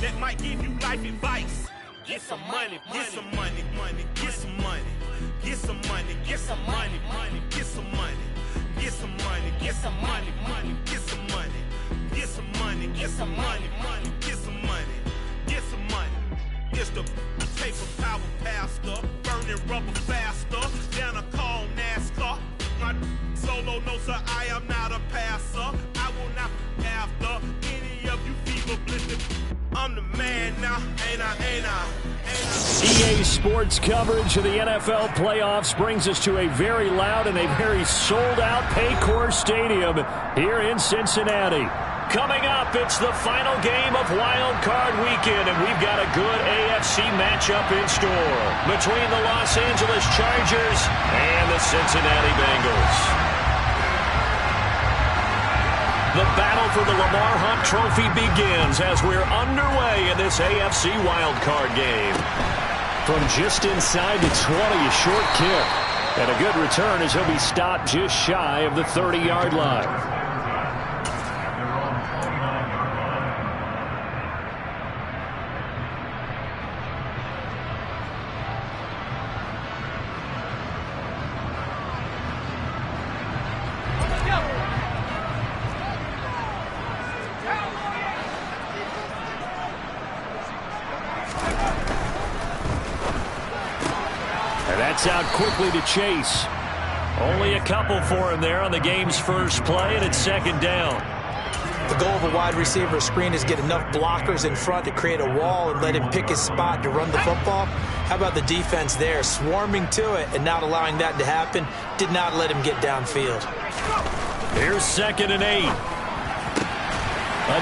that might give you life advice. Get some money, get some money, get some money, get some money, get some money, get some money, get some money, get some money, get some money, get some money, get some money, get some money, get some money. It's the paper power pastor, burning rubber faster, down a call NASCAR. My solo no sir, I am not a passer. I will not after any of you fever blistered. I'm the man now, ain't I? EA Sports coverage of the NFL playoffs brings us to a very loud and a very sold-out Paycor Stadium here in Cincinnati. Coming up, it's the final game of Wild Card Weekend, and we've got a good AFC matchup in store between the Los Angeles Chargers and the Cincinnati Bengals. The battle for the Lamar Hunt Trophy begins as we're underway in this AFC wildcard game. From just inside the 20, a short kick. And a good return as he'll be stopped just shy of the 30-yard line. Out quickly to Chase. Only a couple for him there on the game's first play, and it's second down. The goal of a wide receiver screen is get enough blockers in front to create a wall and let him pick his spot to run the football. How about the defense there, swarming to it and not allowing that to happen? Did not let him get downfield. Here's 2nd and 8.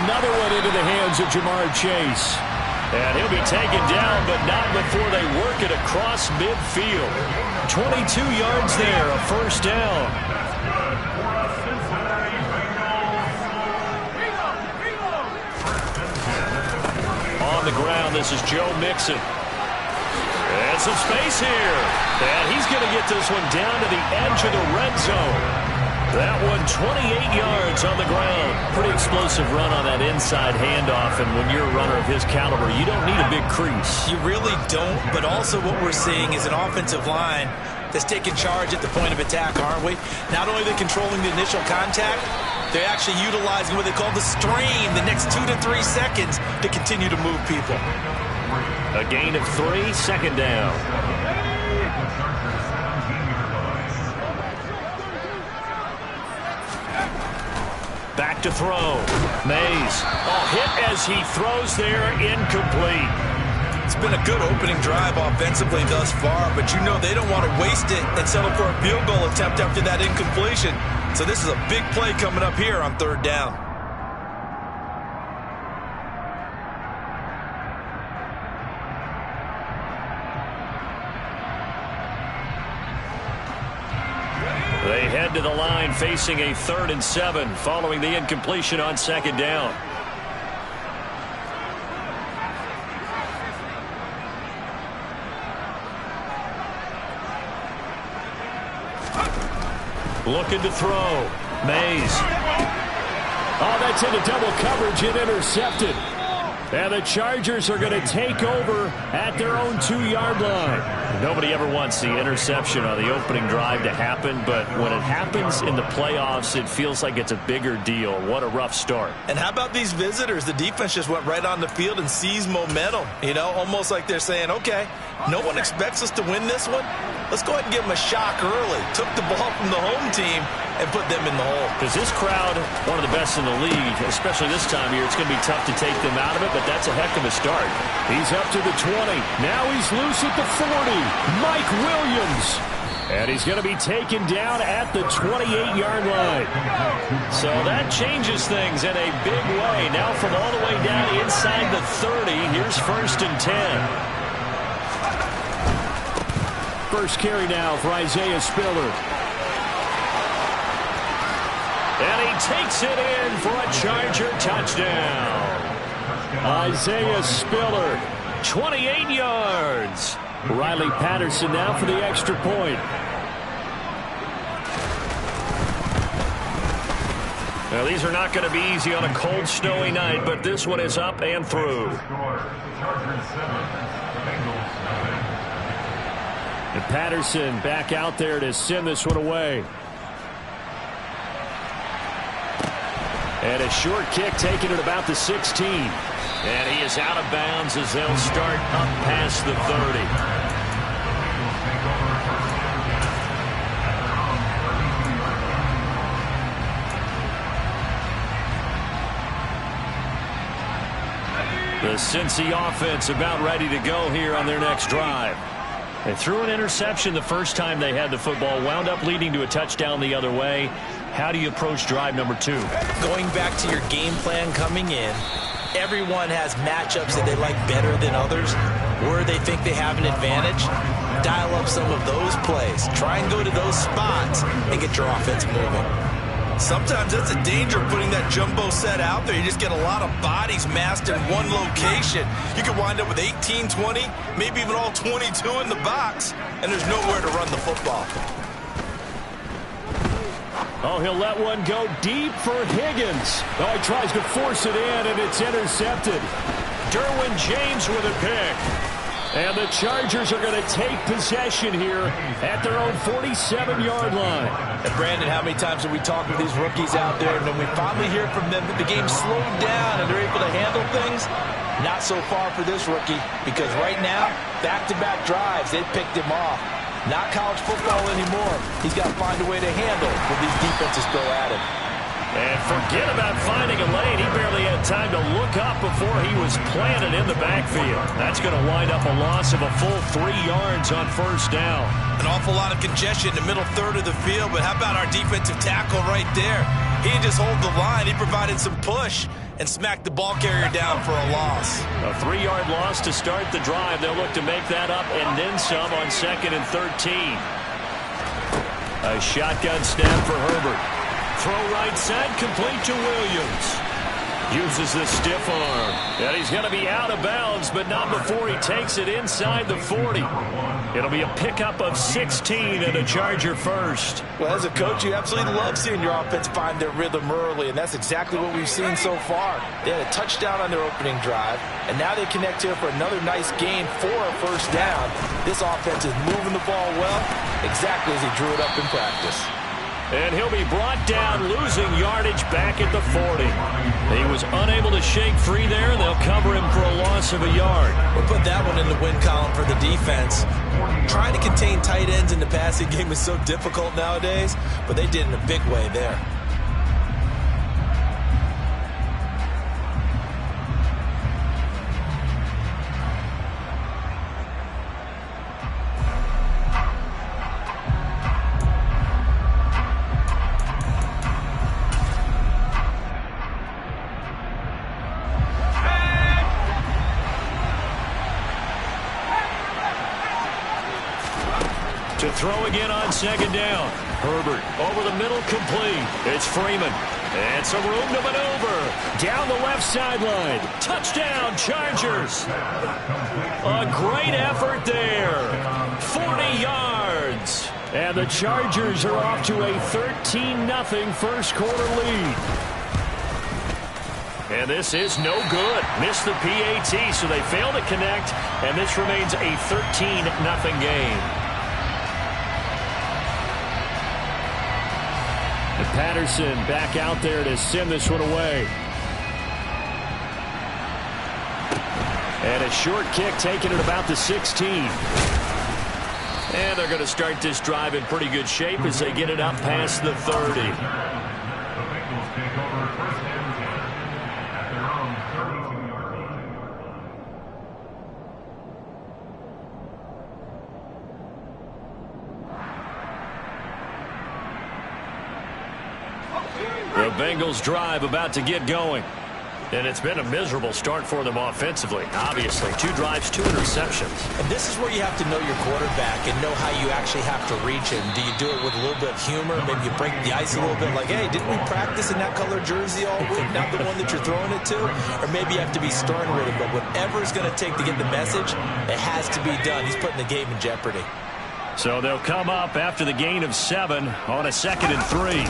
Another one into the hands of Jamar Chase. And he'll be taken down, but not before they work it across midfield. 22 yards there, a first down. On the ground, this is Joe Mixon. And some space here. And he's going to get this one down to the edge of the red zone. That one 28 yards on the ground. Pretty explosive run on that inside handoff, and when you're a runner of his caliber, you don't need a big crease. You really don't, but also what we're seeing is an offensive line that's taking charge at the point of attack, aren't we? Not only are they controlling the initial contact, they're actually utilizing what they call the stream, the next 2 to 3 seconds to continue to move people. A gain of 3, second down. Back to throw. Mays. Hit as he throws there, incomplete. It's been a good opening drive offensively thus far, but you know they don't want to waste it and settle for a field goal attempt after that incompletion. So this is a big play coming up here on 3rd down. They head to the line facing a 3rd and 7 following the incompletion on 2nd down. Looking to throw. Mays. Oh, that's into double coverage and intercepted. And the Chargers are going to take over at their own 2-yard line. Nobody ever wants the interception on the opening drive to happen, but when it happens in the playoffs, it feels like it's a bigger deal. What a rough start. And how about these visitors? The defense just went right on the field and seized momentum. You know, almost like they're saying, okay, no one expects us to win this one. Let's go ahead and give them a shock early. Took the ball from the home team and put them in the hole. Because this crowd, one of the best in the league, especially this time of year, it's going to be tough to take them out of it, but that's a heck of a start. He's up to the 20. Now he's loose at the 40. Mike Williams. And he's going to be taken down at the 28-yard line. So that changes things in a big way. Now from all the way down inside the 30, here's 1st and 10. First carry now for Isaiah Spiller. And he takes it in for a Charger touchdown. Isaiah Spiller, 28 yards. Riley Patterson now for the extra point. Well, these are not going to be easy on a cold, snowy night, but this one is up and through. And Patterson back out there to send this one away. And a short kick taken at about the 16. And he is out of bounds as they'll start up past the 30. The Cincy offense about ready to go here on their next drive. They threw an interception the first time they had the football, wound up leading to a touchdown the other way. How do you approach drive number 2? Going back to your game plan coming in, everyone has matchups that they like better than others, where they think they have an advantage. Dial up some of those plays. Try and go to those spots and get your offense moving. Sometimes that's a danger of putting that jumbo set out there. You just get a lot of bodies massed in one location. You could wind up with 18, 20, maybe even all 22 in the box, and there's nowhere to run the football. Oh, he'll let one go deep for Higgins. Oh, he tries to force it in, and it's intercepted. Derwin James with a pick. And the Chargers are going to take possession here at their own 47-yard line. And Brandon, how many times have we talked with these rookies out there, and then we finally hear from them that the game slowed down and they're able to handle things? Not so far for this rookie, because right now, back-to-back drives, they picked him off. Not college football anymore. He's got to find a way to handle when these defenses throw at him. And forget about finding a lane. He barely had time to look up before he was planted in the backfield. That's going to wind up a loss of a full 3 yards on first down. An awful lot of congestion in the middle third of the field, but how about our defensive tackle right there? He didn't just hold the line. He provided some push and smacked the ball carrier down for a loss. A 3-yard loss to start the drive. They'll look to make that up and then some on 2nd and 13. A shotgun snap for Herbert. Throw right side, complete to Williams. Uses the stiff arm. And he's going to be out of bounds, but not before he takes it inside the 40. It'll be a pickup of 16 and a Charger first. Well, as a coach, you absolutely love seeing your offense find their rhythm early, and that's exactly what we've seen so far. They had a touchdown on their opening drive, and now they connect here for another nice gain for a first down. This offense is moving the ball well, exactly as he drew it up in practice. And he'll be brought down, losing yardage back at the 40. He was unable to shake free there, and they'll cover him for a loss of a yard. We'll put that one in the win column for the defense. Trying to contain tight ends in the passing game is so difficult nowadays, but they did in a big way there. To throw again on 2nd down. Herbert over the middle, complete. It's Freeman. And some room to maneuver. Down the left sideline. Touchdown, Chargers. A great effort there. 40 yards. And the Chargers are off to a 13-0 first quarter lead. And this is no good. Missed the PAT, so they fail to connect. And this remains a 13-0 game. And Patterson back out there to send this one away. And a short kick taken at about the 16. And they're going to start this drive in pretty good shape as they get it up past the 30. The Bengals drive about to get going. And it's been a miserable start for them offensively. Obviously, 2 drives, 2 interceptions. And this is where you have to know your quarterback and know how you actually have to reach him. Do you do it with a little bit of humor? Maybe you break the ice a little bit like, hey, didn't we practice in that color jersey all week? Not the one that you're throwing it to? Or maybe you have to be stern with him. But whatever it's going to take to get the message, it has to be done. He's putting the game in jeopardy. So they'll come up after the gain of 7 on a 2nd and 3.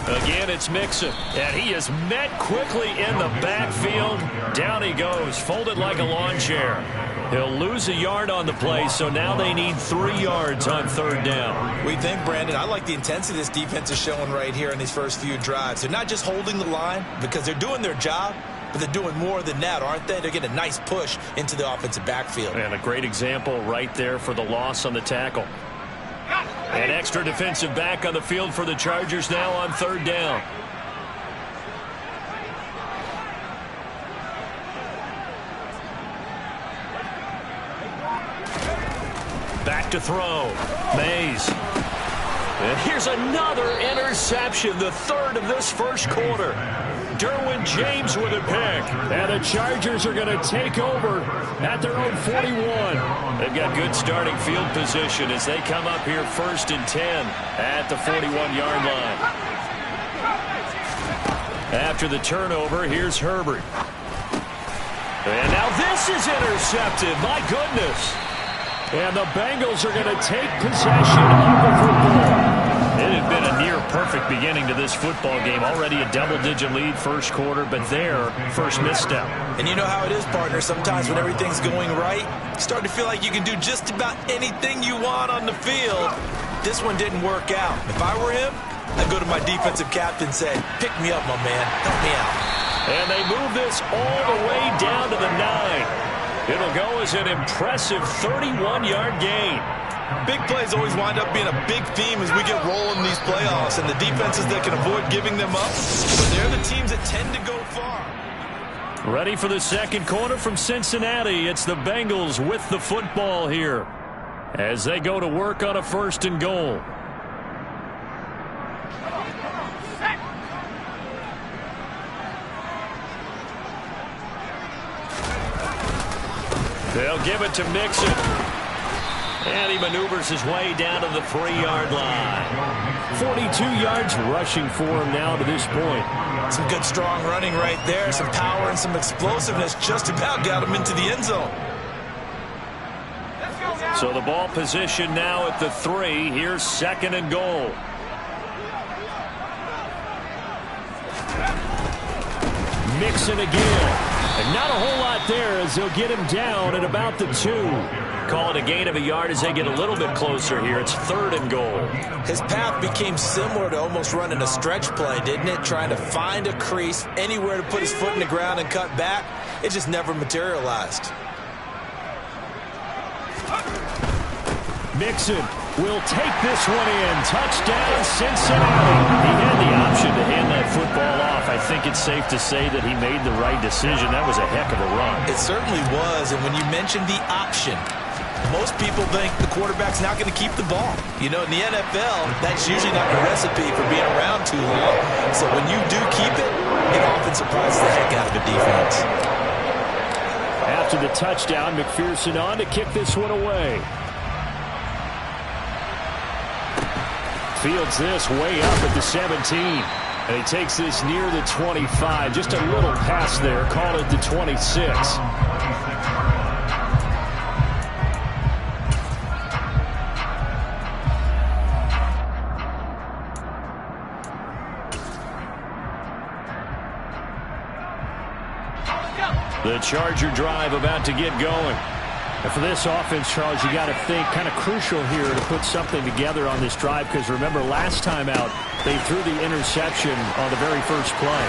Again, it's Mixon, and he is met quickly in the backfield. Down he goes, folded like a lawn chair. He'll lose a yard on the play, so now they need 3 yards on 3rd down. We think, Brandon, I like the intensity this defense is showing right here in these first few drives. They're not just holding the line because they're doing their job, but they're doing more than that, aren't they? They're getting a nice push into the offensive backfield. And a great example right there for the loss on the tackle. An extra defensive back on the field for the Chargers now on 3rd down. Back to throw. Mays. And here's another interception, the 3rd of this first quarter. Derwin James with a pick. And the Chargers are going to take over at their own 41. They've got good starting field position as they come up here 1st and 10 at the 41-yard line. After the turnover, here's Herbert. And now this is intercepted. My goodness. And the Bengals are going to take possession of the football. It had been a near-perfect beginning to this football game. Already a double-digit lead first quarter, but their first misstep. And you know how it is, partner. Sometimes when everything's going right, you start to feel like you can do just about anything you want on the field. This one didn't work out. If I were him, I'd go to my defensive captain and say, pick me up, my man. Help me out. And they move this all the way down to the 9. It'll go as an impressive 31-yard gain. Big plays always wind up being a big theme as we get rolling in these playoffs, and the defenses that can avoid giving them up, they're the teams that tend to go far. Ready for the second quarter from Cincinnati. It's the Bengals with the football here as they go to work on a 1st and goal. They'll give it to Mixon. And he maneuvers his way down to the 3-yard line. 42 yards rushing for him now to this point. Some good strong running right there. Some power and some explosiveness just about got him into the end zone. So the ball position now at the 3. Here's 2nd and goal. Mixon again. And not a whole lot there as they'll get him down at about the 2. Call it a gain of a yard as they get a little bit closer here. It's 3rd and goal. His path became similar to almost running a stretch play, didn't it? Trying to find a crease, anywhere to put his foot in the ground and cut back. It just never materialized. Mixon will take this one in. Touchdown, Cincinnati. He had the option to hand that football off. I think it's safe to say that he made the right decision. That was a heck of a run. It certainly was, and when you mentioned the option, most people think the quarterback's not going to keep the ball. You know, in the NFL, that's usually not the recipe for being around too long. So when you do keep it, it often surprises the heck out of the defense. After the touchdown, McPherson on to kick this one away. Fields this way up at the 17. And he takes this near the 25. Just a little pass there. Call it the 26. The Charger drive about to get going. And for this offense, Charles, you got to think kind of crucial here to put something together on this drive because remember last time out they threw the interception on the very first play.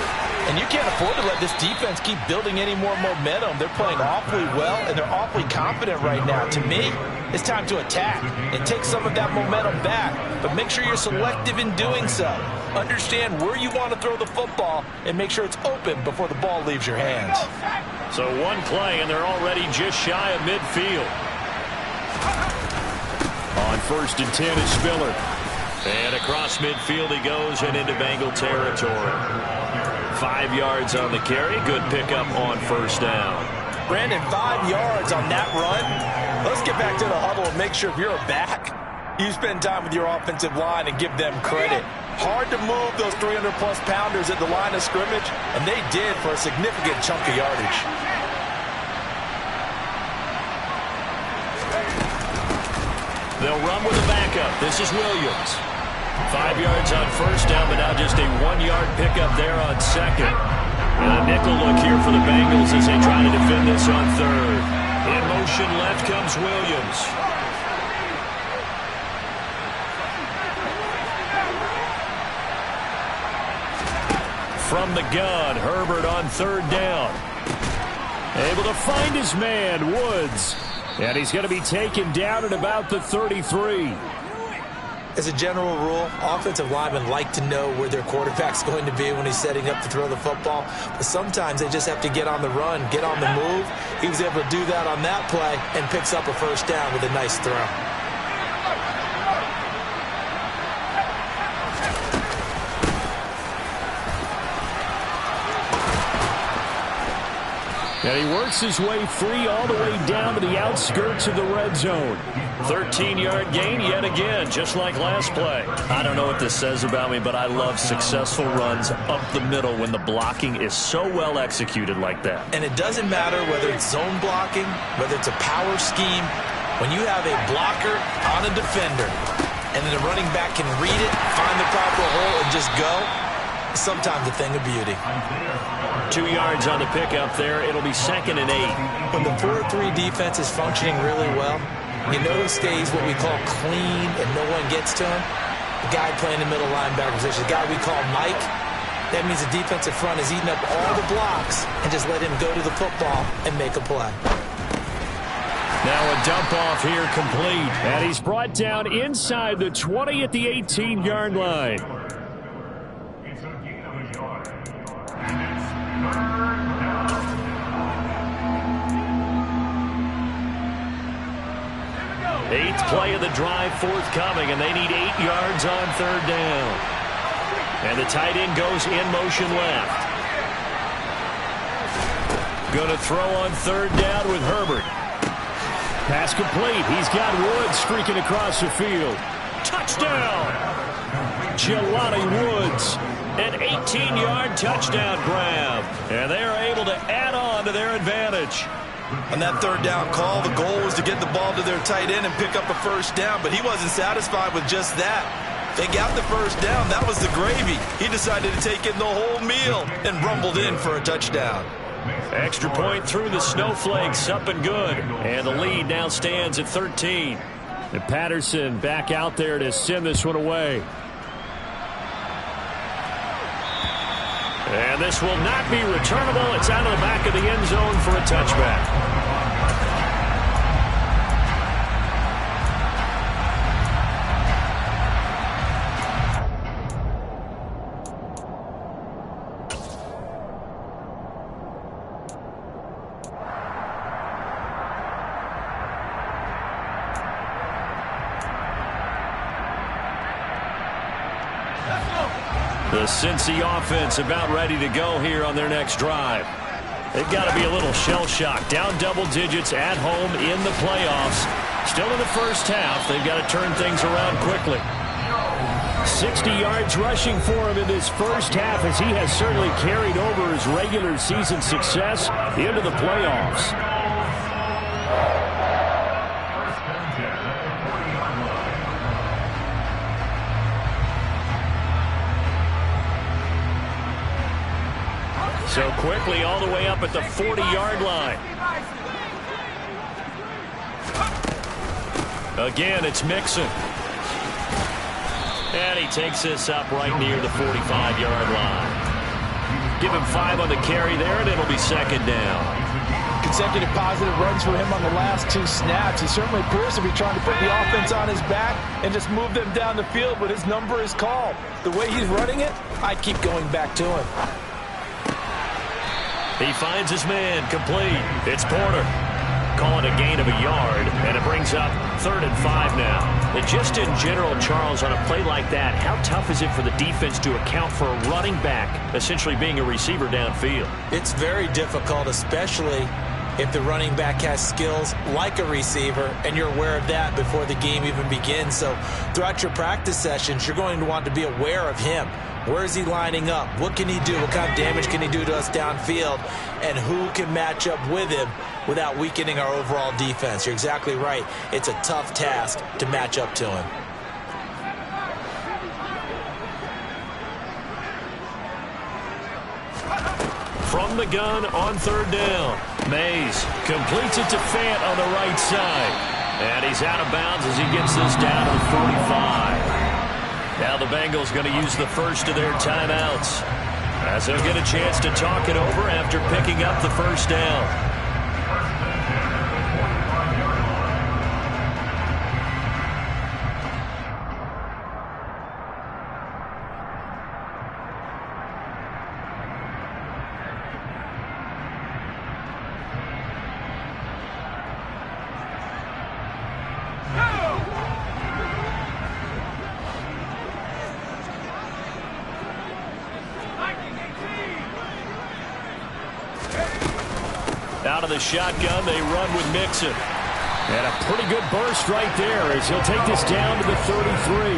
And you can't afford to let this defense keep building any more momentum. They're playing awfully well, and they're awfully confident right now. To me, it's time to attack and take some of that momentum back. But make sure you're selective in doing so. Understand where you want to throw the football and make sure it's open before the ball leaves your hands. So one play, and they're already just shy of midfield. On 1st and 10 is Spiller. And across midfield he goes and into Bengal territory. 5 yards on the carry. Good pickup on 1st down. Brandon, 5 yards on that run. Let's get back to the huddle and make sure if you're a back, you spend time with your offensive line and give them credit. Hard to move those 300-plus pounders at the line of scrimmage, and they did for a significant chunk of yardage. They'll run with a backup. This is Williams. 5 yards on first down, but now just a 1-yard pickup there on second. And a nickel look here for the Bengals as they try to defend this on third. In motion left comes Williams. From the gun, Herbert on third down. Able to find his man, Woods. And he's going to be taken down at about the 33. As a general rule, offensive linemen like to know where their quarterback's going to be when he's setting up to throw the football. But sometimes they just have to get on the run, get on the move. He was able to do that on that play and picks up a first down with a nice throw. And he works his way free all the way down to the outskirts of the red zone. 13-yard gain yet again, just like last play. I don't know what this says about me, but I love successful runs up the middle when the blocking is so well executed like that. And it doesn't matter whether it's zone blocking, whether it's a power scheme. When you have a blocker on a defender, and then the running back can read it, find the proper hole, and just go, it's sometimes a thing of beauty. 2 yards on the pickup there. It'll be 2nd and 8. When the 4-3 defense is functioning really well, you know who stays what we call clean and no one gets to him? The guy playing the middle linebacker position, the guy we call Mike. That means the defensive front is eating up all the blocks and just let him go to the football and make a play. Now a dump off here complete. And he's brought down inside the 20 at the 18-yard line. 8th play of the drive forthcoming, and they need 8 yards on third down. And the tight end goes in motion left. Going to throw on third down with Herbert. Pass complete. He's got Woods streaking across the field. Touchdown! Jelani Woods. An 18-yard touchdown grab. And they are able to add on to their advantage. On that third down call, the goal was to get the ball to their tight end and pick up a first down, but he wasn't satisfied with just that. They got the first down. That was the gravy. He decided to take in the whole meal and rumbled in for a touchdown. Extra point through the snowflakes, up and good. And the lead now stands at 13. And Patterson back out there to send this one away. And this will not be returnable. It's out of the back of the end zone for a touchback. The Cincy offense about ready to go here on their next drive. They've got to be a little shell-shocked. Down double digits at home in the playoffs. Still in the first half. They've got to turn things around quickly. 60 yards rushing for him in this first half, as he has certainly carried over his regular season success into the playoffs. So quickly all the way up at the 40-yard line. Again, it's Mixon. And he takes this up right near the 45-yard line. Give him 5 on the carry there, and it'll be second down. Consecutive positive runs for him on the last 2 snaps. He certainly appears to be trying to put the offense on his back and just move them down the field, but his number is called. The way he's running it, I keep going back to him. He finds his man, complete. It's Porter. Calling a gain of a yard, and it brings up 3rd and 5 now. And just in general, Charles, on a play like that, how tough is it for the defense to account for a running back essentially being a receiver downfield? It's very difficult, especially if the running back has skills like a receiver, and you're aware of that before the game even begins. So throughout your practice sessions, you're going to want to be aware of him. Where is he lining up? What can he do? What kind of damage can he do to us downfield? And who can match up with him without weakening our overall defense? You're exactly right. It's a tough task to match up to him. from the gun on third down. Mays completes it to Fant on the right side. And he's out of bounds as he gets this down to the 45. Now the Bengals going to use the first of their timeouts, as they'll get a chance to talk it over after picking up the first down. Out of the shotgun, they run with Mixon. And a pretty good burst right there as he'll take this down to the 33.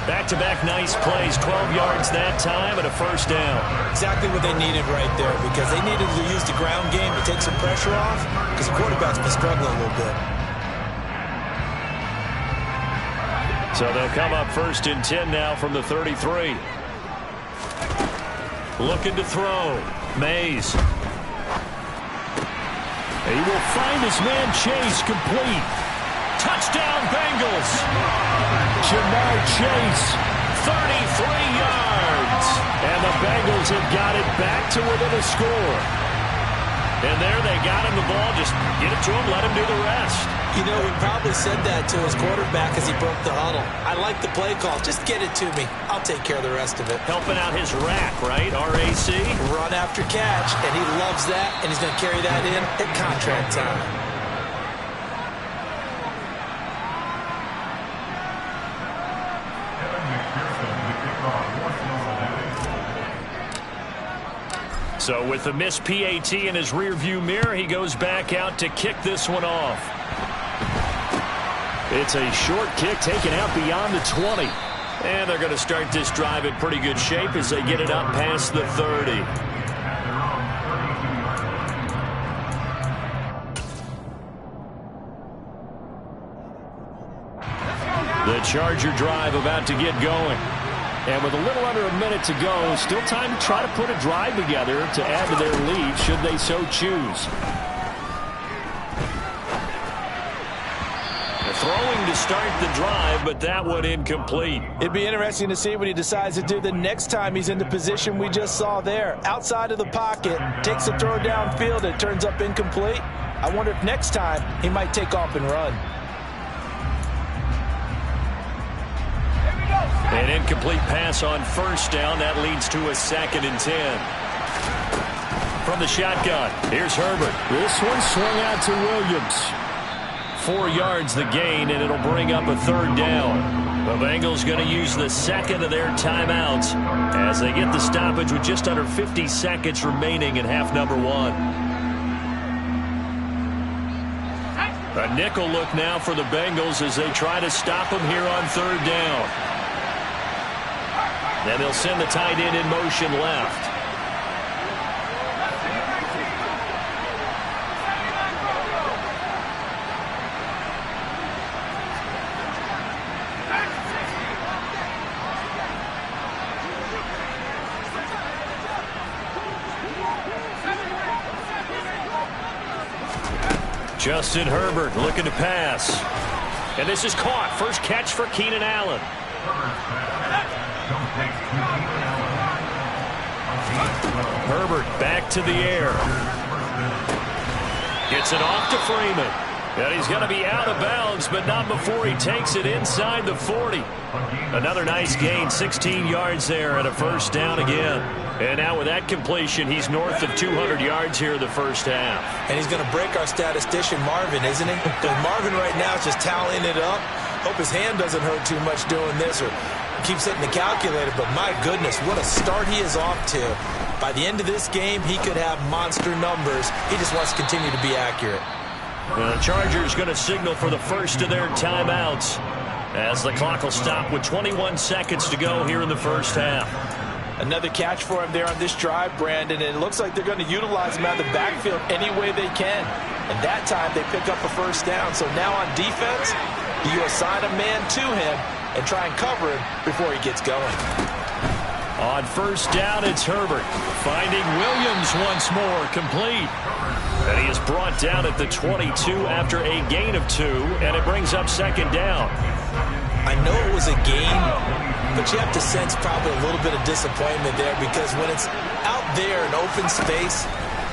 Back-to-back nice plays, 12 yards that time and a first down. Exactly what they needed right there, because they needed to use the ground game to take some pressure off, because the quarterback's been struggling a little bit. So they'll come up first and 10 now from the 33. Looking to throw. Mays. He will find his man Chase, complete. Touchdown Bengals. Jamar Chase, 33 yards. And the Bengals have got it back to within a score. And there they got him the ball. Just get it to him, let him do the rest. You know, he probably said that to his quarterback as he broke the huddle. I like the play call. Just get it to me. I'll take care of the rest of it. Helping out his rack, right? RAC. Run after catch, and he loves that, and he's going to carry that in at contract time. So with the missed PAT in his rearview mirror, he goes back out to kick this one off. It's a short kick taken out beyond the 20. And they're going to start this drive in pretty good shape as they get it up past the 30. The Charger drive about to get going. And with a little under a minute to go, still time to try to put a drive together to add to their lead should they so choose. Throwing to start the drive, but that one incomplete. It'd be interesting to see what he decides to do the next time he's in the position we just saw there. Outside of the pocket, takes a throw downfield, it turns up incomplete. I wonder if next time he might take off and run. An incomplete pass on first down. That leads to a 2nd and 10. From the shotgun, here's Herbert. This one swung out to Williams. 4 yards the gain, and it'll bring up a 3rd down. The Bengals going to use the second of their timeouts as they get the stoppage with just under 50 seconds remaining in half number 1. A nickel look now for the Bengals as they try to stop them here on 3rd down. Then they'll send the tight end in motion left. Justin Herbert looking to pass. And this is caught. First catch for Keenan Allen. Herbert back to the air. Gets it off to Freeman. And he's going to be out of bounds, but not before he takes it inside the 40. Another nice gain, 16 yards there and a first down again. And now with that completion, he's north of 200 yards here in the first half. And he's going to break our statistician Marvin, isn't he? Because Marvin right now is just tallying it up. Hope his hand doesn't hurt too much doing this or keeps hitting the calculator. But my goodness, what a start he is off to. By the end of this game, he could have monster numbers. He just wants to continue to be accurate. The Chargers going to signal for the first of their timeouts as the clock will stop with 21 seconds to go here in the first half. Another catch for him there on this drive, Brandon, and it looks like they're going to utilize him out of the backfield any way they can. And that time they pick up a first down. So now on defense, you assign a man to him and try and cover him before he gets going. On first down, it's Herbert. Finding Williams once more, complete. And he is brought down at the 22 after a gain of 2, and it brings up second down. I know it was a gain, but you have to sense probably a little bit of disappointment there because when it's out there in open space,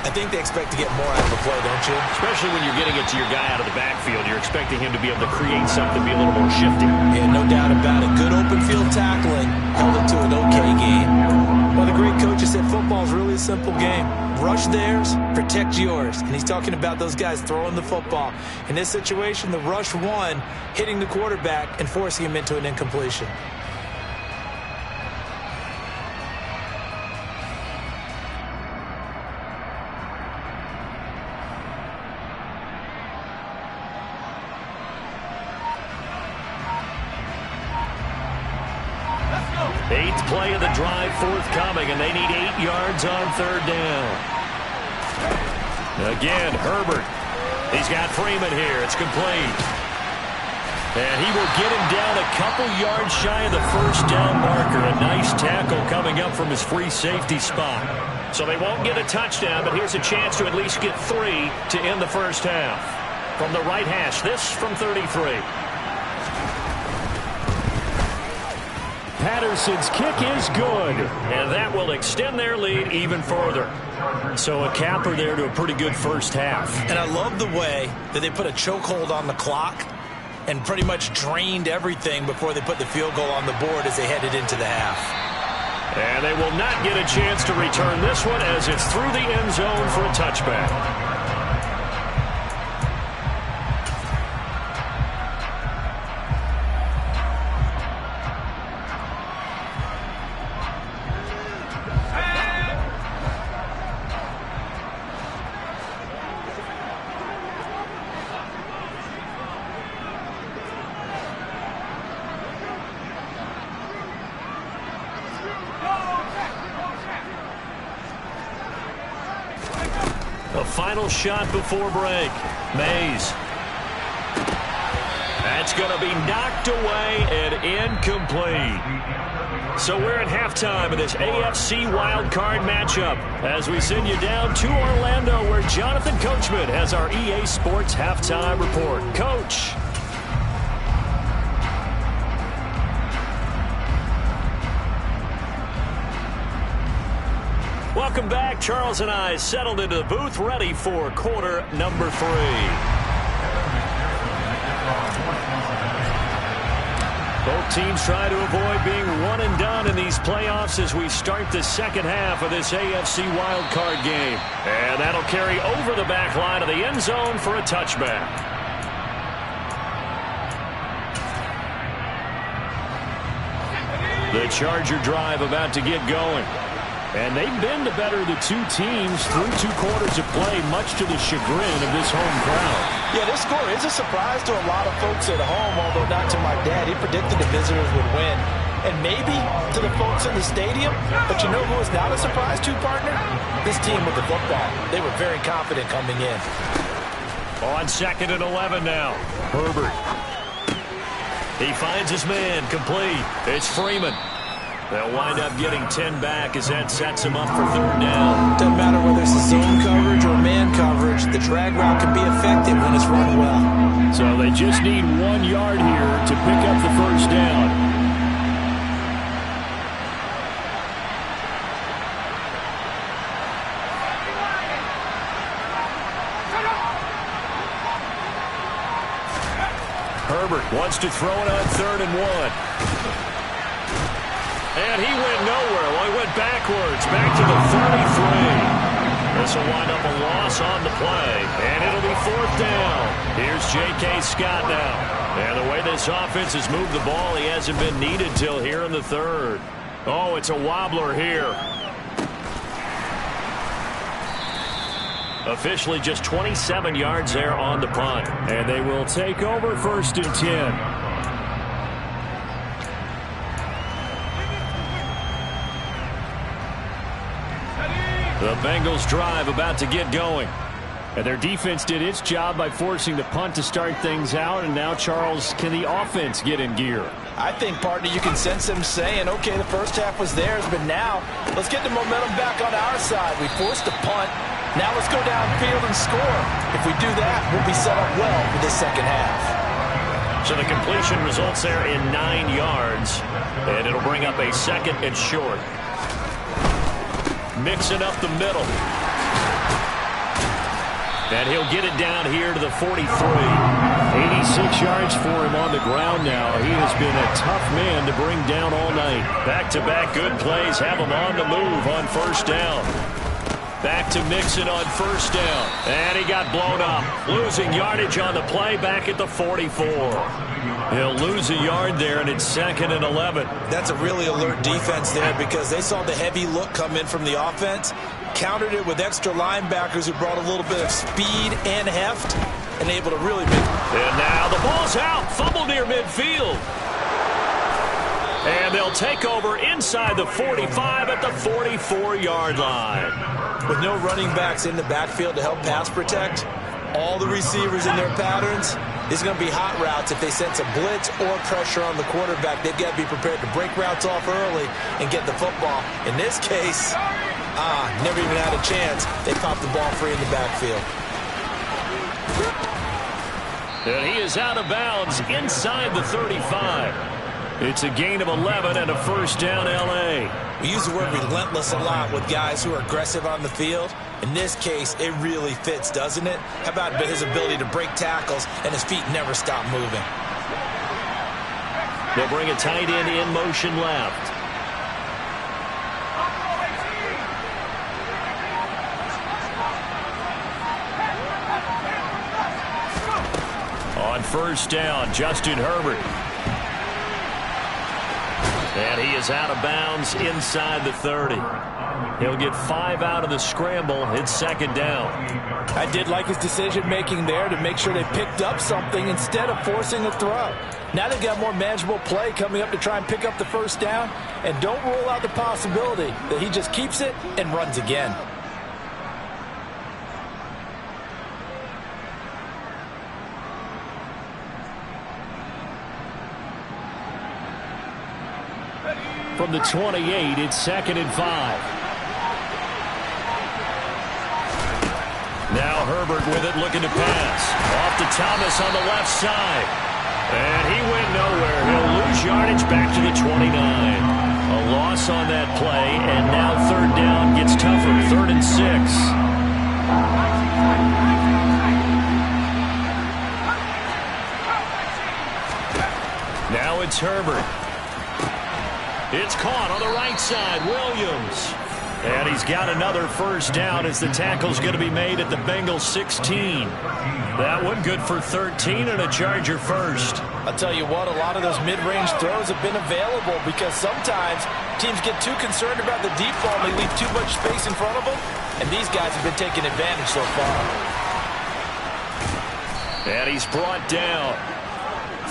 I think they expect to get more out of the play, don't you? Especially when you're getting it to your guy out of the backfield. You're expecting him to be able to create something, be a little more shifty. Yeah, no doubt about it. Good open field tackling held it to an okay game. Well, the great coach has said football is really a simple game. Rush theirs, protect yours. And he's talking about those guys throwing the football. In this situation, the rush won, hitting the quarterback and forcing him into an incompletion. Eighth play of the drive forthcoming, and they need 8 yards on third down. Again, Herbert. He's got Freeman here. It's complete. And he will get him down a couple yards shy of the first down marker. A nice tackle coming up from his free safety spot. So they won't get a touchdown, but here's a chance to at least get 3 to end the first half. From the right hash, this from 33. Patterson's kick is good, and that will extend their lead even further. So a capper there to a pretty good first half. And I love the way that they put a chokehold on the clock and pretty much drained everything before they put the field goal on the board as they headed into the half. And they will not get a chance to return this one as it's through the end zone for a touchback. A final shot before break. Mays. That's going to be knocked away and incomplete. So we're at halftime of this AFC wildcard matchup as we send you down to Orlando where Jonathan Coachman has our EA Sports halftime report. Coach. Welcome back. Charles and I settled into the booth, ready for quarter number 3. Both teams try to avoid being one and done in these playoffs as we start the second half of this AFC wildcard game. And that'll carry over the back line of the end zone for a touchback. The Charger drive about to get going. And they've been the better of the two teams through 2 quarters of play, much to the chagrin of this home crowd. Yeah, this score is a surprise to a lot of folks at home, although not to my dad. He predicted the visitors would win. And maybe to the folks in the stadium, but you know who is not a surprise to, partner? This team with the football. They were very confident coming in. On 2nd and 11 now. Herbert. He finds his man, complete. It's Freeman. They'll wind up getting 10 back as that sets him up for third down. Doesn't matter whether it's a zone coverage or man coverage, the drag route can be effective when it's run well. So they just need 1 yard here to pick up the first down. Herbert wants to throw it on 3rd and 1. And he went nowhere. Well, he went backwards, back to the 33. This will wind up a loss on the play, and it'll be 4th down. Here's J.K. Scott now. And the way this offense has moved the ball, he hasn't been needed till here in the 3rd. Oh, it's a wobbler here. Officially just 27 yards there on the punt. And they will take over 1st and 10. The Bengals drive about to get going. And their defense did its job by forcing the punt to start things out. And now, Charles, can the offense get in gear? I think, partner, you can sense them saying, okay, the first half was theirs, but now let's get the momentum back on our side. We forced a punt. Now let's go downfield and score. If we do that, we'll be set up well for this second half. So the completion results there in 9 yards, and it'll bring up a second and short. Mixing up the middle. And he'll get it down here to the 43. 86 yards for him on the ground now. He has been a tough man to bring down all night. Back-to-back good plays have him on the move on first down. Back to Mixon on first down. And he got blown up. Losing yardage on the play back at the 44. He'll lose a yard there, and it's 2nd and 11. That's a really alert defense there because they saw the heavy look come in from the offense, countered it with extra linebackers who brought a little bit of speed and heft, and able to really make... And now the ball's out. Fumble near midfield. And they'll take over inside the 45 at the 44-yard line. With no running backs in the backfield to help pass protect, all the receivers in their patterns, it's going to be hot routes. If they sense a blitz or pressure on the quarterback, they've got to be prepared to break routes off early and get the football. In this case, never even had a chance. They popped the ball free in the backfield. And he is out of bounds inside the 35. It's a gain of 11 and a first down, L.A. We use the word relentless a lot with guys who are aggressive on the field. In this case, it really fits, doesn't it? How about his ability to break tackles and his feet never stop moving? They'll bring a tight end in motion left. On first down, Justin Herbert. And he is out of bounds inside the 30. He'll get 5 out of the scramble. It's 2nd down. I did like his decision-making there to make sure they picked up something instead of forcing a throw. Now they've got more manageable play coming up to try and pick up the first down. And don't rule out the possibility that he just keeps it and runs again. From the 28, it's 2nd and 5. Now Herbert with it, looking to pass. Off to Thomas on the left side. And he went nowhere. He'll lose yardage back to the 29. A loss on that play, and now 3rd down gets tougher. 3rd and 6. Now it's Herbert. It's caught on the right side, Williams. And he's got another first down as the tackle's going to be made at the Bengals 16. That one good for 13 and a Charger first. I'll tell you what, a lot of those mid-range throws have been available because sometimes teams get too concerned about the deep ball and they leave too much space in front of them. And these guys have been taking advantage so far. And he's brought down.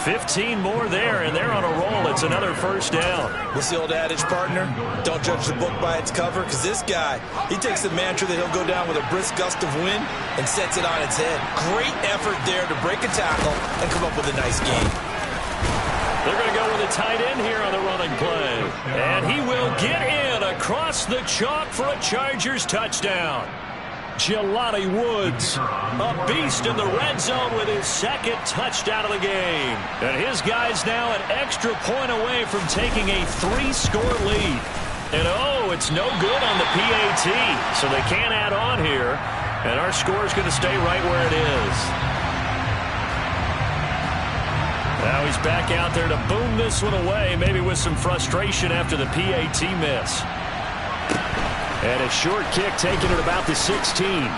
15 more there, and they're on a roll. It's another first down. What's the old adage, partner? Don't judge the book by its cover, because this guy, he takes the mantra that he'll go down with a brisk gust of wind and sets it on its head. Great effort there to break a tackle and come up with a nice game. They're going to go with a tight end here on the running play. And he will get in across the chalk for a Chargers touchdown. Jelani Woods, a beast in the red zone with his 2nd touchdown of the game. And his guys now an extra point away from taking a 3-score lead. And oh, it's no good on the PAT, so they can't add on here. And our score is going to stay right where it is. Now he's back out there to boom this one away, maybe with some frustration after the PAT miss. And a short kick taken at about the 16.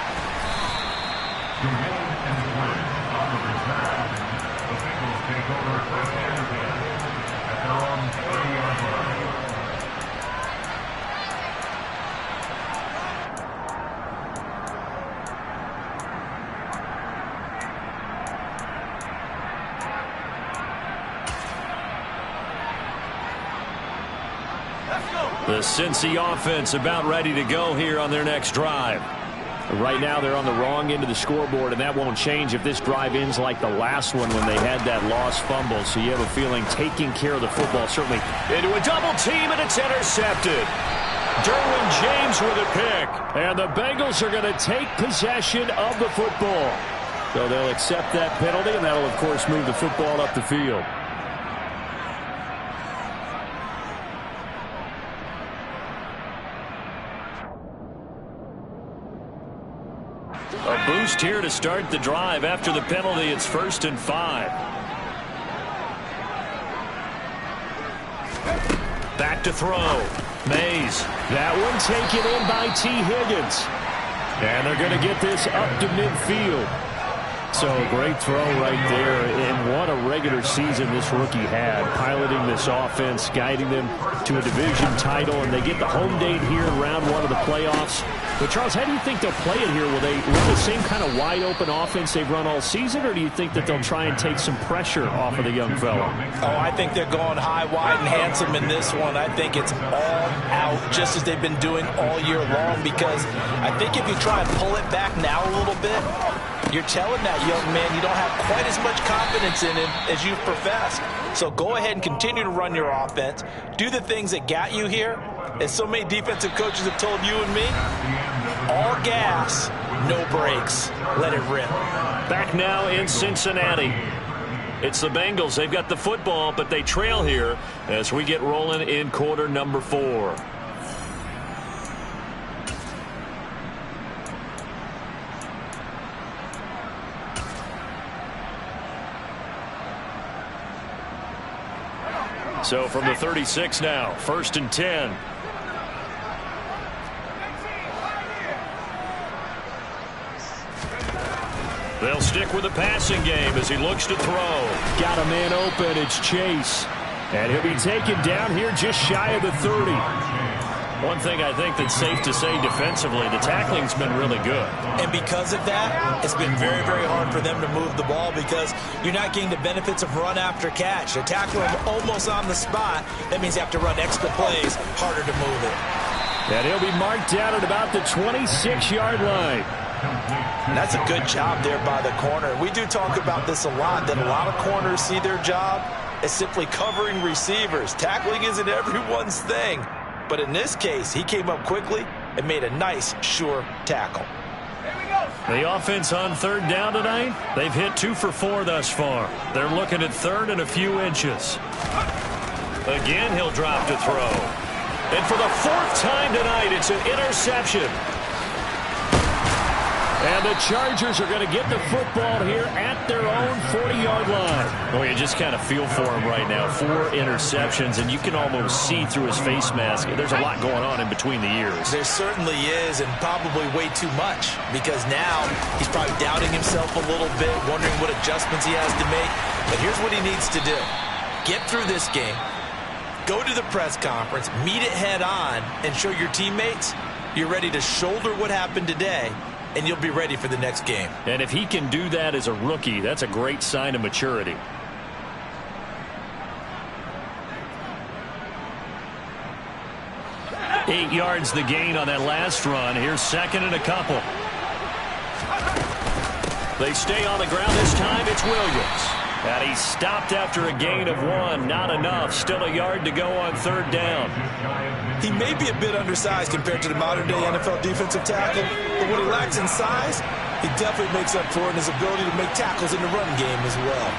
The Cincy offense about ready to go here on their next drive. Right now they're on the wrong end of the scoreboard, and that won't change if this drive ends like the last one when they had that lost fumble. So you have a feeling taking care of the football certainly into a double team, and it's intercepted. Derwin James with a pick, and the Bengals are going to take possession of the football. So they'll accept that penalty, and that'll, of course, move the football up the field. A boost here to start the drive. After the penalty, it's 1st and 5. Back to throw. Mays. That one taken in by T. Higgins. And they're going to get this up to midfield. So great throw right there. And what a regular season this rookie had. Piloting this offense, guiding them to a division title. And they get the home date here in round 1 of the playoffs. But, Charles, how do you think they'll play it here? Will they run the same kind of wide-open offense they've run all season, or do you think that they'll try and take some pressure off of the young fella? Oh, I think they're going high, wide, and handsome in this one. I think it's all out, just as they've been doing all year long, because I think if you try and pull it back now a little bit, you're telling that young man you don't have quite as much confidence in him as you've professed. So go ahead and continue to run your offense. Do the things that got you here. As so many defensive coaches have told you and me, all gas, no brakes. Let it rip. Back now in Cincinnati. It's the Bengals. They've got the football, but they trail here as we get rolling in quarter number 4. So from the 36 now, 1st and 10. They'll stick with the passing game as he looks to throw. Got a man open. It's Chase. And he'll be taken down here just shy of the 30. One thing I think that's safe to say defensively, the tackling's been really good. And because of that, it's been very, very hard for them to move the ball because you're not getting the benefits of run after catch. They're tackling him almost on the spot. That means you have to run extra plays, harder to move it. And he'll be marked down at about the 26-yard line. And that's a good job there by the corner. We do talk about this a lot, that a lot of corners see their job as simply covering receivers. Tackling isn't everyone's thing. But in this case, he came up quickly and made a nice, sure tackle. The offense on 3rd down tonight, they've hit 2 for 4 thus far. They're looking at 3rd and a few inches. Again, he'll drop to throw. And for the 4th time tonight, it's an interception. And the Chargers are going to get the football here at their own 40-yard line. Well, you just kind of feel for him right now. 4 interceptions, and you can almost see through his face mask. There's a lot going on in between the ears. There certainly is, and probably way too much, because now he's probably doubting himself a little bit, wondering what adjustments he has to make. But here's what he needs to do. Get through this game, go to the press conference, meet it head on, and show your teammates you're ready to shoulder what happened today, and you'll be ready for the next game. And if he can do that as a rookie, that's a great sign of maturity. Eight yards the gain on that last run. Here's 2nd and a couple. They stay on the ground this time. It's Williams. And he stopped after a gain of 1. Not enough. Still a yard to go on 3rd down. He may be a bit undersized compared to the modern-day NFL defensive tackle, but what he lacks in size, he definitely makes up for it in his ability to make tackles in the run game as well.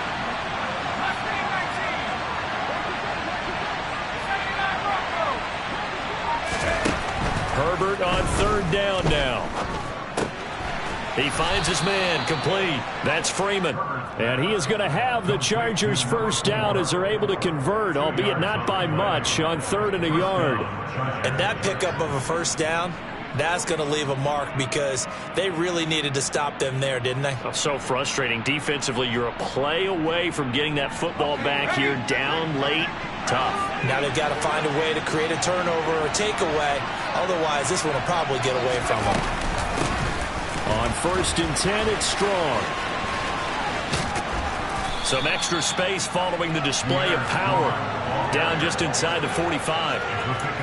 Herbert on 3rd down now. He finds his man, complete. That's Freeman. And he is going to have the Chargers' 1st down as they're able to convert, albeit not by much, on 3rd and a yard. And that pickup of a 1st down, that's going to leave a mark because they really needed to stop them there, didn't they? Oh, so frustrating. Defensively, you're a play away from getting that football back here, down late. Tough. Now they've got to find a way to create a turnover or takeaway. Otherwise, this one will probably get away from them. On 1st and 10, it's Strong. Some extra space following the display of power. Down just inside the 45.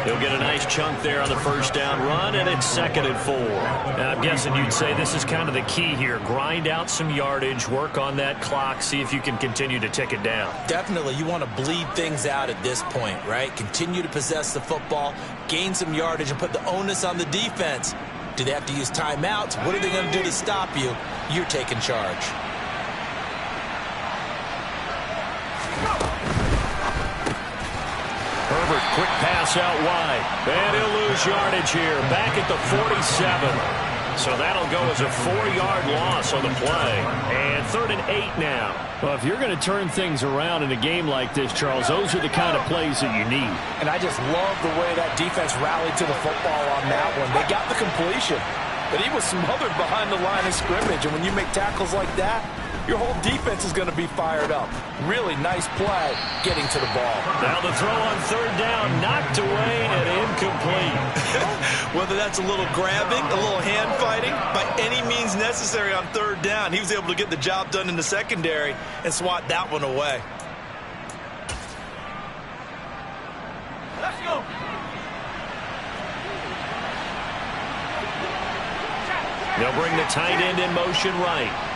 He'll get a nice chunk there on the first down run, and it's 2nd and 4. Now, I'm guessing you'd say this is kind of the key here. Grind out some yardage, work on that clock, see if you can continue to tick it down. Definitely. You want to bleed things out at this point, right? Continue to possess the football, gain some yardage, and put the onus on the defense. Do they have to use timeouts? What are they going to do to stop you? You're taking charge. Herbert, quick pass out wide. And he'll lose yardage here. Back at the 47. So that'll go as a 4-yard loss on the play. And 3rd and 8 now. Well, if you're going to turn things around in a game like this, Charles, those are the kind of plays that you need. And I just love the way that defense rallied to the football on that one. They got the completion, but he was smothered behind the line of scrimmage. And when you make tackles like that, your whole defense is going to be fired up. Really nice play getting to the ball. Now the throw on 3rd down, knocked away and incomplete. Whether that's a little grabbing, a little hand fighting, by any means necessary on 3rd down, he was able to get the job done in the secondary and swat that one away. Let's go. They'll bring the tight end in motion right.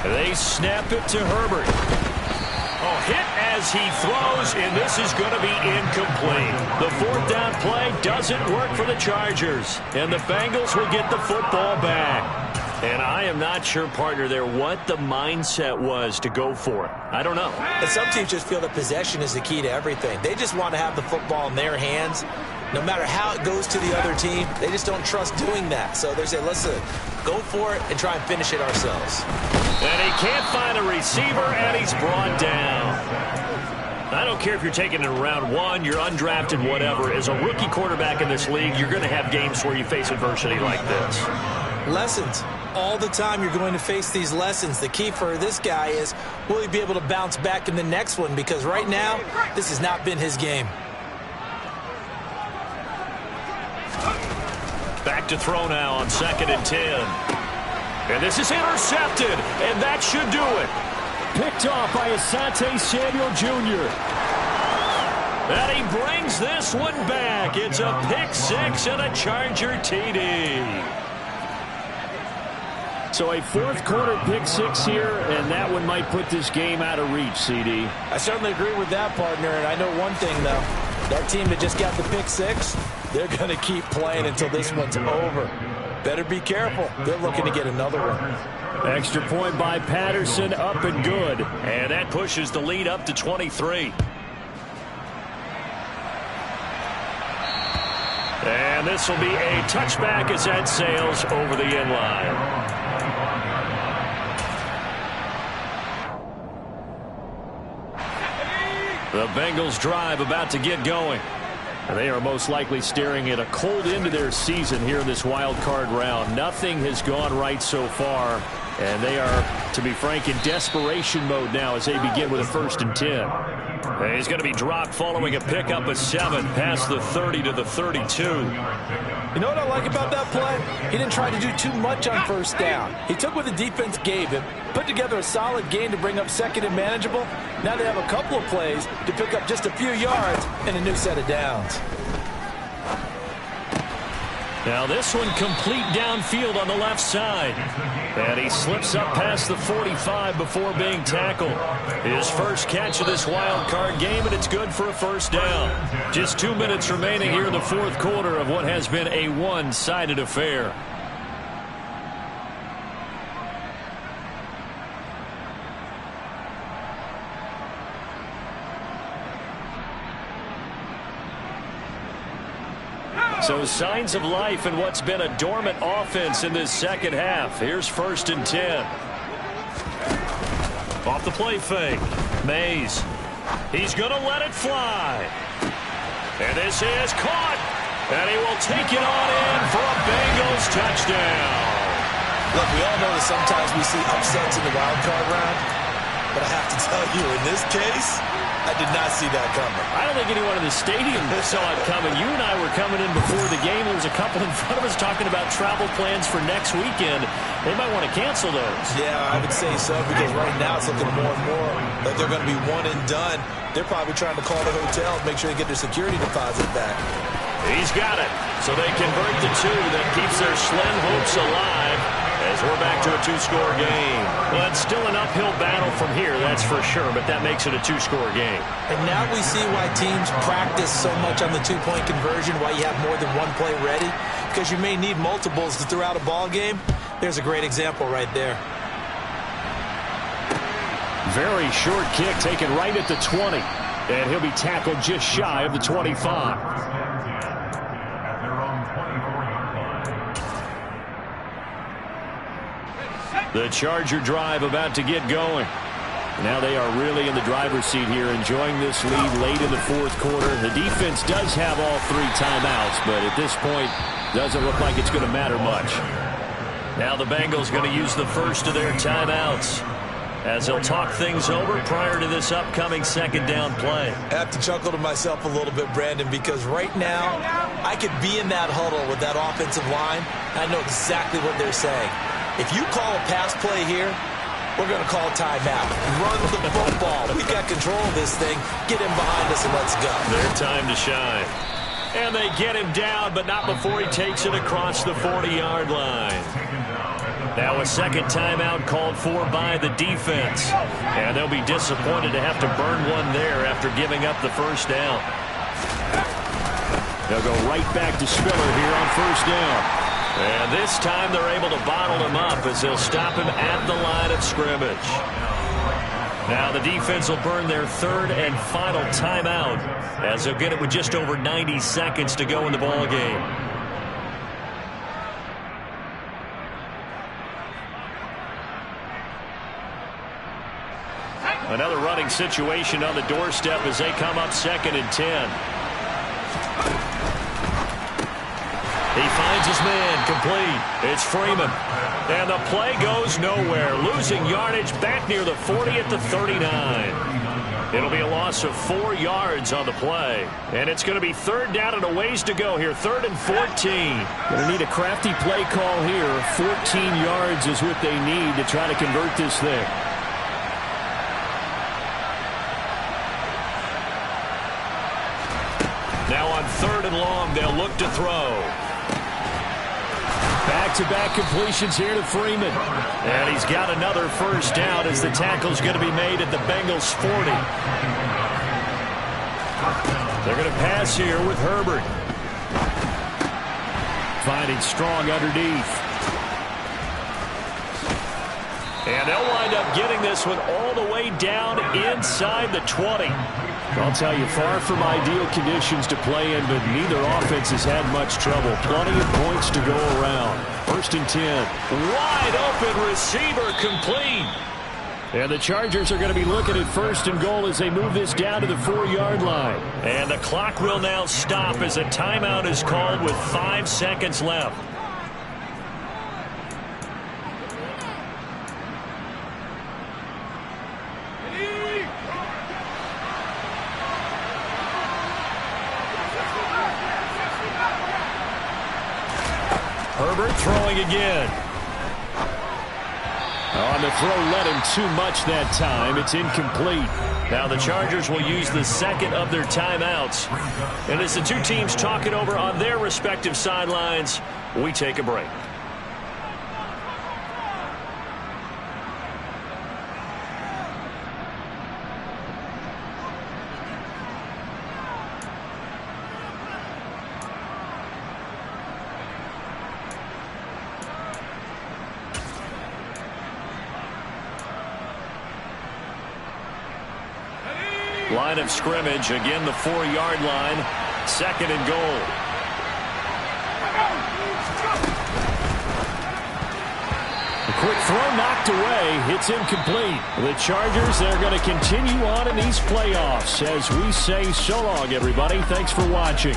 They snap it to Herbert. Oh, hit as he throws, and this is going to be incomplete. The 4th down play doesn't work for the Chargers, and the Bengals will get the football back. And I am not sure, partner, there what the mindset was to go for it. I don't know. And some teams just feel that possession is the key to everything. They just want to have the football in their hands. No matter how it goes to the other team, they just don't trust doing that. So they say, listen, go for it and try and finish it ourselves. And he can't find a receiver, and he's brought down. I don't care if you're taking it in round 1, you're undrafted, whatever. As a rookie quarterback in this league, you're going to have games where you face adversity like this. Lessons. All the time you're going to face these lessons. The key for this guy is, will he be able to bounce back in the next one? Because right now, this has not been his game. Back to throw now on 2nd and 10. And this is intercepted, and that should do it. Picked off by Asante Samuel Jr. And he brings this one back. It's a pick-6 and a Charger TD. So a 4th quarter pick-6 here, and that one might put this game out of reach, CD. I certainly agree with that, partner. And I know one thing, though. That team that just got the pick-6, they're going to keep playing until this one's over. Better be careful. They're looking to get another one. Extra point by Patterson, up and good. And that pushes the lead up to 23. And this will be a touchback as that sails over the end line. The Bengals drive about to get going. And they are most likely staring at a cold end to their season here in this wild card round. Nothing has gone right so far. And they are, to be frank, in desperation mode now as they begin with a 1st and 10. And he's going to be dropped following a pickup of 7 past the 30 to the 32. You know what I like about that play? He didn't try to do too much on 1st down. He took what the defense gave him, put together a solid game to bring up 2nd and manageable. Now they have a couple of plays to pick up just a few yards and a new set of downs. Now this one complete downfield on the left side. And he slips up past the 45 before being tackled. His first catch of this wild card game, and it's good for a 1st down. Just 2 minutes remaining here in the 4th quarter of what has been a one-sided affair. So signs of life in what's been a dormant offense in this 2nd half. Here's 1st and 10. Off the play fake. Mays. He's going to let it fly. And this is caught. And he will take it on in for a Bengals touchdown. Look, we all know that sometimes we see upsets in the wild card round. But I have to tell you, in this case, I did not see that coming. I don't think anyone in the stadium saw it coming. You and I were coming in before the game. There was a couple in front of us talking about travel plans for next weekend. They might want to cancel those. Yeah, I would say so, because right now it's looking more and more like they're going to be one and done. They're probably trying to call the hotel, make sure they get their security deposit back. He's got it. So they convert the two. That keeps their slim hopes alive as we're back to a two-score game. Well, it's still an uphill battle from here, that's for sure, but that makes it a two-score game. And now we see why teams practice so much on the two-point conversion, why you have more than one play ready, because you may need multiples throughout a ball game. There's a great example right there. Very short kick taken right at the 20. And he'll be tackled just shy of the 25. The Charger drive about to get going. Now they are really in the driver's seat here, enjoying this lead late in the fourth quarter. The defense does have all 3 timeouts, but at this point, doesn't look like it's going to matter much. Now the Bengals going to use the first of their timeouts as they'll talk things over prior to this upcoming second down play. I have to chuckle to myself a little bit, Brandon, because right now I could be in that huddle with that offensive line. I know exactly what they're saying. If you call a pass play here, we're going to call timeout. Run the football. We got control of this thing. Get him behind us and let's go. Their time to shine. And they get him down, but not before he takes it across the 40-yard line. Now a second timeout called for by the defense. And they'll be disappointed to have to burn one there after giving up the first down. They'll go right back to Spiller here on first down. And this time they're able to bottle him up as they'll stop him at the line of scrimmage. Now the defense will burn their third and final timeout as they'll get it with just over 90 seconds to go in the ball game. Another running situation on the doorstep as they come up 2nd and 10. He finds his man, complete. It's Freeman. And the play goes nowhere. Losing yardage back near the 40 at the 39. It'll be a loss of 4 yards on the play. And it's going to be third down and a ways to go here. 3rd and 14. Going to need a crafty play call here. 14 yards is what they need to try to convert this thing. Now on 3rd and long, they'll look to throw. Back-to-back completions here to Freeman. And he's got another first down as the tackle's going to be made at the Bengals 40. They're going to pass here with Herbert. Finding Strong underneath. And they'll wind up getting this one all the way down inside the 20. I'll tell you, far from ideal conditions to play in, but neither offense has had much trouble. Plenty of points to go around. 1st and 10. Wide open receiver, complete. And the Chargers are going to be looking at 1st and goal as they move this down to the 4-yard line. And the clock will now stop as a timeout is called with 5 seconds left. Herbert throwing again. On the throw, led him too much that time. It's incomplete. Now the Chargers will use the second of their timeouts. And as the two teams talk it over on their respective sidelines, we take a break. Line of scrimmage, again the 4-yard line, 2nd and goal. A quick throw knocked away. It's incomplete. The Chargers, they're going to continue on in these playoffs. As we say so long, everybody. Thanks for watching.